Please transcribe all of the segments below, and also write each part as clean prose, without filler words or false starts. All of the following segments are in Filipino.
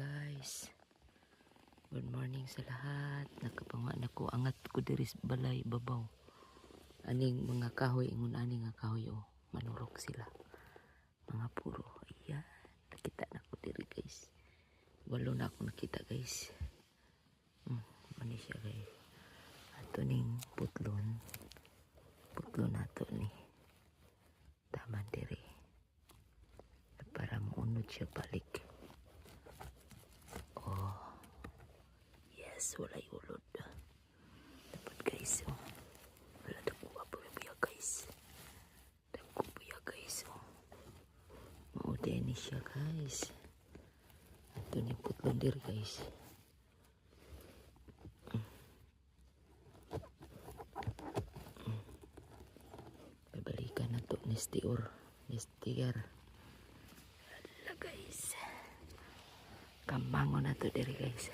guys. Good morning sa lahat. Nakapanguan ako, angat ko diri sa balay babaw. Aning mga kahoy, ingon aning nga kahoy manurok sila. Mga puro. Ayan, nakita na ko diri guys. Walo na ako nakita guys. Ano siya guys. Ato ning putlon. Putlon nato ni. Taman diri. Para maunod siya balik. Walay ulod dapat guys. Wala dako pa buya guys. Dako buya guys. Maudin ni siya guys. Ito ni putlon dir guys. Babalikan na to ni stior. Hala guys. Kamango na to diri guys.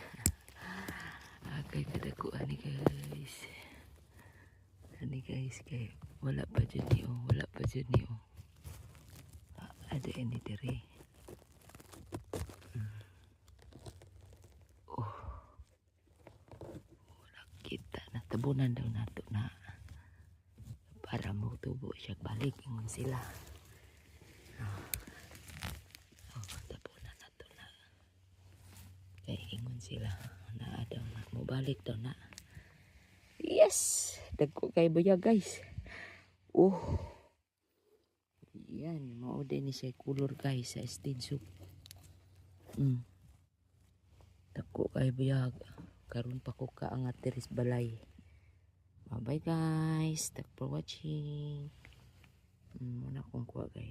Kay kadako ani guys. Ani guys kay wala pa jud ni wala pa jud ni ada ini diri. Wala kita na tabunan daw nato na para mo tubo siya balik ingon sila. Tabunan nato na. Kay ingon sila na daw na mo balik daw na. Yes, dagko kay buya guys. Yan, mao din ni siya color guys sa stinso. Dagko kay buya. Karon pa ko kaangat diri sa balay. Bye bye guys. Thanks for watching. Muna kong kuha guys.